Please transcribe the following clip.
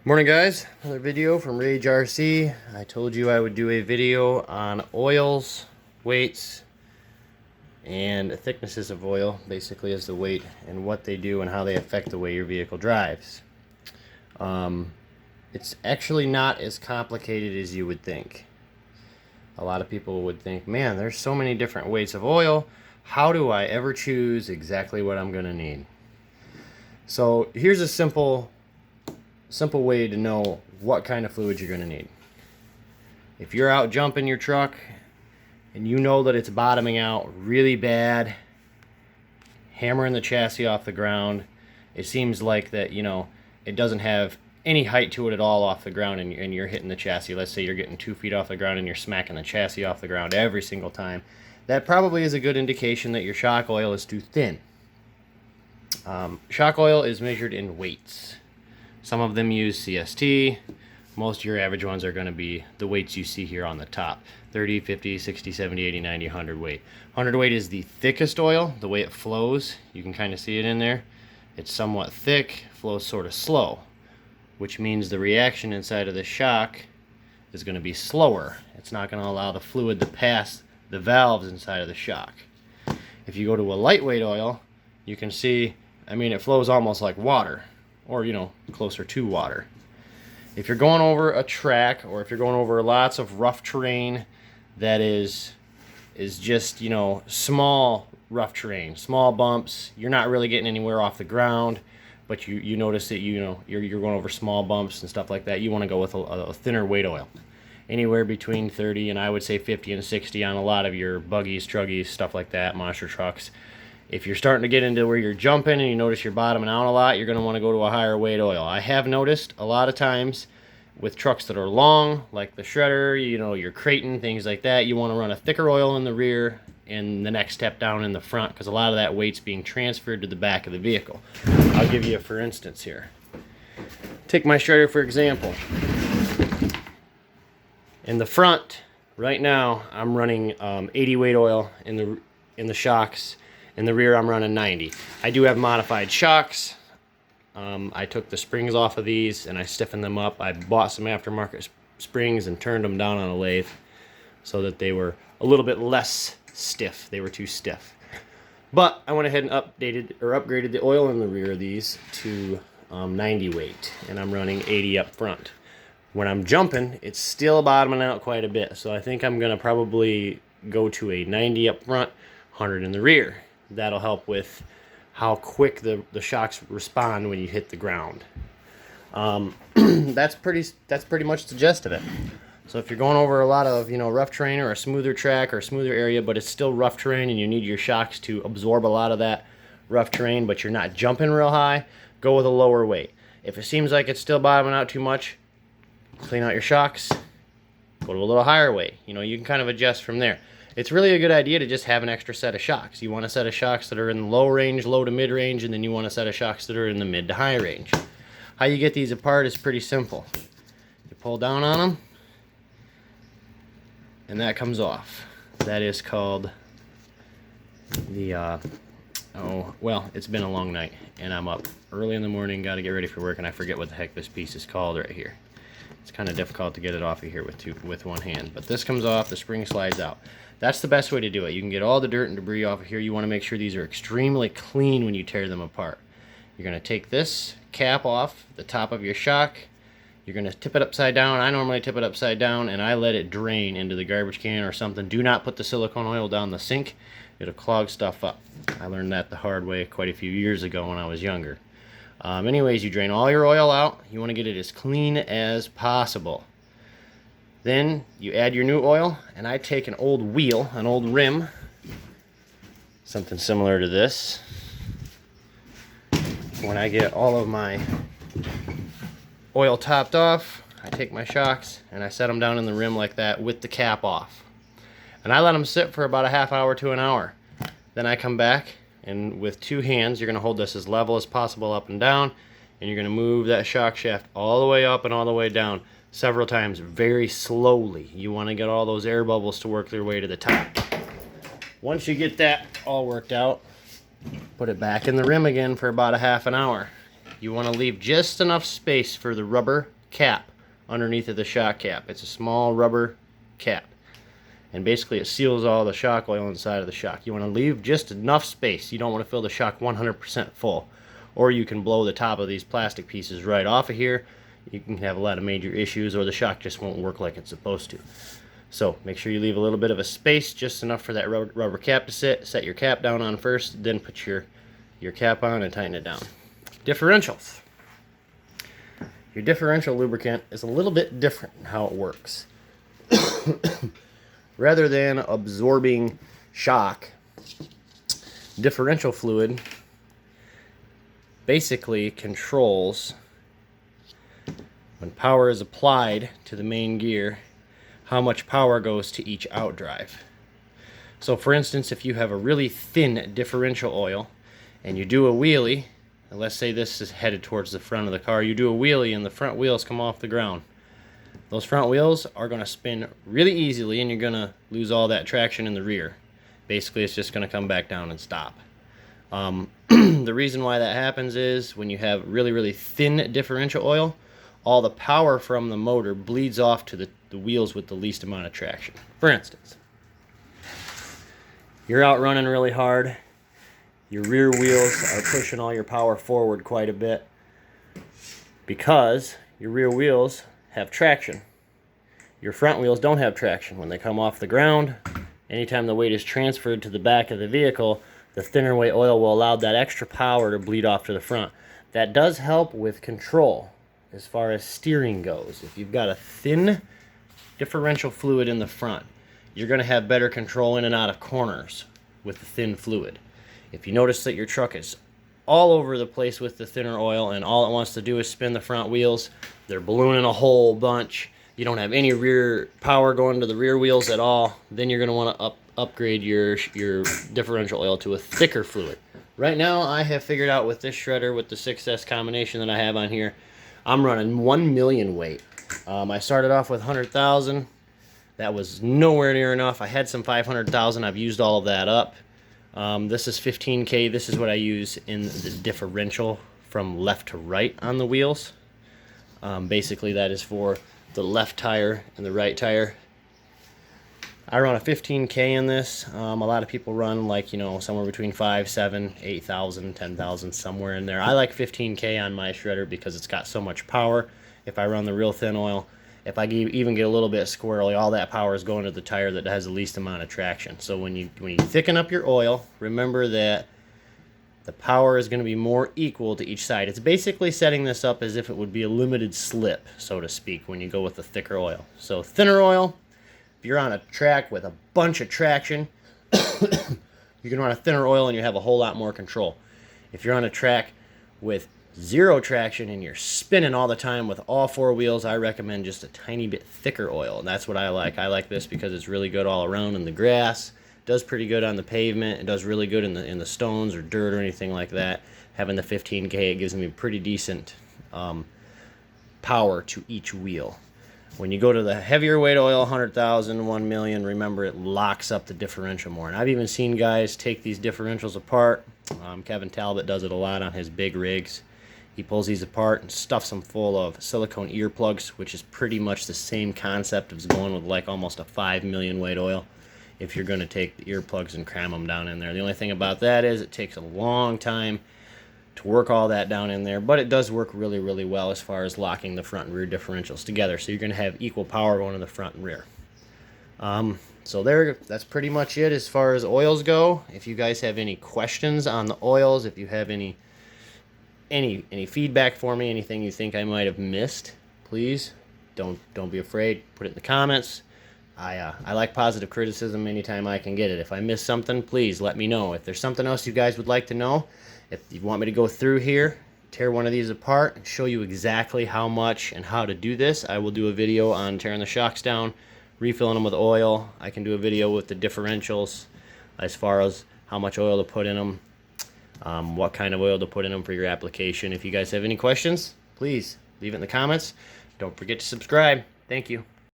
Morning guys, another video from Rage RC. I told you I would do a video on oils, weights, and thicknesses of oil, basically as the weight and what they do and how they affect the way your vehicle drives. It's actually not as complicated as you would think. A lot of people would think, man, there's so many different weights of oil. How do I ever choose exactly what I'm gonna need? So here's a simple way to know what kind of fluid you're going to need. If you're out jumping your truck and you know that it's bottoming out really bad, hammering the chassis off the ground, it seems like that, you know, it doesn't have any height to it at all off the ground, and you're hitting the chassis. Let's say you're getting 2 feet off the ground and you're smacking the chassis off the ground every single time. That probably is a good indication that your shock oil is too thin. Shock oil is measured in weights. Some of them use CST. Most of your average ones are going to be the weights you see here on the top. 30, 50, 60, 70, 80, 90, 100 weight. 100 weight is the thickest oil, the way it flows. You can kind of see it in there. It's somewhat thick, flows sort of slow, which means the reaction inside of the shock is going to be slower. It's not going to allow the fluid to pass the valves inside of the shock. If you go to a lightweight oil, you can see, I mean, it flows almost like water, or, you know, closer to water. If you're going over a track, or if you're going over lots of rough terrain that is just, you know, small rough terrain, small bumps, you're not really getting anywhere off the ground, but you notice that, you know, you're going over small bumps and stuff like that, you want to go with a thinner weight oil. Anywhere between 30 and I would say 50 and 60 on a lot of your buggies, truggies, stuff like that, monster trucks. If you're starting to get into where you're jumping and you notice you're bottoming out a lot, you're going to want to go to a higher weight oil. I have noticed a lot of times with trucks that are long, like the shredder, you know, your Creighton, things like that, you want to run a thicker oil in the rear and the next step down in the front, because a lot of that weight's being transferred to the back of the vehicle. I'll give you a for instance here. Take my shredder for example. In the front, right now, I'm running 80 weight oil in the shocks. In the rear, I'm running 90. I do have modified shocks. I took the springs off of these and I stiffened them up. I bought some aftermarket springs and turned them down on a lathe so that they were a little bit less stiff. They were too stiff. But I went ahead and upgraded the oil in the rear of these to 90 weight, and I'm running 80 up front. When I'm jumping, it's still bottoming out quite a bit, so I think I'm going to probably go to a 90 up front, 100 in the rear. That'll help with how quick the shocks respond when you hit the ground. That's pretty much the gist of it. So if you're going over a lot of, you know, rough terrain or a smoother track or a smoother area, but it's still rough terrain and you need your shocks to absorb a lot of that rough terrain, but you're not jumping real high, go with a lower weight. If it seems like it's still bottoming out too much, clean out your shocks, go to a little higher weight. You know, you can kind of adjust from there. It's really a good idea to just have an extra set of shocks. You want a set of shocks that are in the low range, low to mid range, and then you want a set of shocks that are in the mid to high range. How you get these apart is pretty simple. You pull down on them, and that comes off. That is called the, oh, well, it's been a long night, and I'm up early in the morning, got to get ready for work, and I forget what the heck this piece is called right here. It's kind of difficult to get it off of here with one hand, but this comes off, the spring slides out. That's the best way to do it. You can get all the dirt and debris off of here. You want to make sure these are extremely clean when you tear them apart. You're going to take this cap off the top of your shock. You're going to tip it upside down. I normally tip it upside down and I let it drain into the garbage can or something. Do not put the silicone oil down the sink. It'll clog stuff up. I learned that the hard way quite a few years ago when I was younger. Anyways, you drain all your oil out. You want to get it as clean as possible. Then you add your new oil, and I take an old wheel, an old rim, something similar to this. When I get all of my oil topped off, I take my shocks and I set them down in the rim like that with the cap off. And I let them sit for about a half hour to an hour. Then I come back, and with two hands, you're going to hold this as level as possible up and down, and you're going to move that shock shaft all the way up and all the way down several times very slowly. You want to get all those air bubbles to work their way to the top. Once you get that all worked out, put it back in the rim again for about a half an hour. you want to leave just enough space for the rubber cap underneath of the shock cap. It's a small rubber cap, and basically it seals all the shock oil inside of the shock. You want to leave just enough space. You don't want to fill the shock 100% full, or you can blow the top of these plastic pieces right off of here. You can have a lot of major issues, or the shock just won't work like it's supposed to. So make sure you leave a little bit of a space, just enough for that rubber cap to sit. Set your cap down on first, then put your cap on and tighten it down. Differentials. Your differential lubricant is a little bit different in how it works. Rather than absorbing shock, differential fluid basically controls, when power is applied to the main gear, how much power goes to each outdrive. So for instance, if you have a really thin differential oil and you do a wheelie, and let's say this is headed towards the front of the car, you do a wheelie and the front wheels come off the ground. Those front wheels are going to spin really easily and you're going to lose all that traction in the rear. Basically, it's just going to come back down and stop. The reason why that happens is when you have really, really thin differential oil, all the power from the motor bleeds off to the wheels with the least amount of traction. For instance, you're out running really hard, your rear wheels are pushing all your power forward quite a bit because your rear wheels have traction. Your front wheels don't have traction. When they come off the ground, anytime the weight is transferred to the back of the vehicle, the thinner weight oil will allow that extra power to bleed off to the front. That does help with control as far as steering goes. If you've got a thin differential fluid in the front, you're going to have better control in and out of corners with the thin fluid. If you notice that your truck is all over the place with the thinner oil and all it wants to do is spin the front wheels, they're ballooning a whole bunch, you don't have any rear power going to the rear wheels at all, then you're going to want to upgrade your differential oil to a thicker fluid. Right now I have figured out with this shredder, with the 6S combination that I have on here, I'm running 1 million weight. I started off with 100,000. That was nowhere near enough. I had some 500,000. I've used all of that up. This is 15K. This is what I use in the differential from left to right on the wheels. Basically, that is for the left tire and the right tire. I run a 15K in this. A lot of people run like, you know, somewhere between 5, 7, 8,000, 10,000, somewhere in there. I like 15K on my shredder because it's got so much power. If I run the real thin oil, if I even get a little bit squirrely, all that power is going to the tire that has the least amount of traction. So when you thicken up your oil, remember that the power is going to be more equal to each side. It's basically setting this up as if it would be a limited slip, so to speak, when you go with the thicker oil. So thinner oil, if you're on a track with a bunch of traction, you can run a thinner oil and you have a whole lot more control. If you're on a track with zero traction and you're spinning all the time with all four wheels, I recommend just a tiny bit thicker oil. And that's what I like. I like this because it's really good all around in the grass. It does pretty good on the pavement. It does really good in the stones or dirt or anything like that. Having the 15K, it gives me pretty decent power to each wheel. When you go to the heavier weight oil, 100,000, 1 million, remember it locks up the differential more. And I've even seen guys take these differentials apart. Kevin Talbot does it a lot on his big rigs. He pulls these apart and stuffs them full of silicone earplugs, which is pretty much the same concept as going with like almost a 5 million weight oil if you're going to take the earplugs and cram them down in there. The only thing about that is it takes a long time to work all that down in there, but it does work really, really well as far as locking the front and rear differentials together. So you're going to have equal power going in the front and rear. So that's pretty much it as far as oils go. If you guys have any questions on the oils, if you have any feedback for me, anything you think I might have missed, please don't be afraid. Put it in the comments. I like positive criticism anytime I can get it. If I miss something, please let me know. If there's something else you guys would like to know, if you want me to go through here, tear one of these apart and show you exactly how much and how to do this, I will do a video on tearing the shocks down, refilling them with oil. I can do a video with the differentials as far as how much oil to put in them, what kind of oil to put in them for your application. If you guys have any questions, please leave it in the comments. Don't forget to subscribe. Thank you.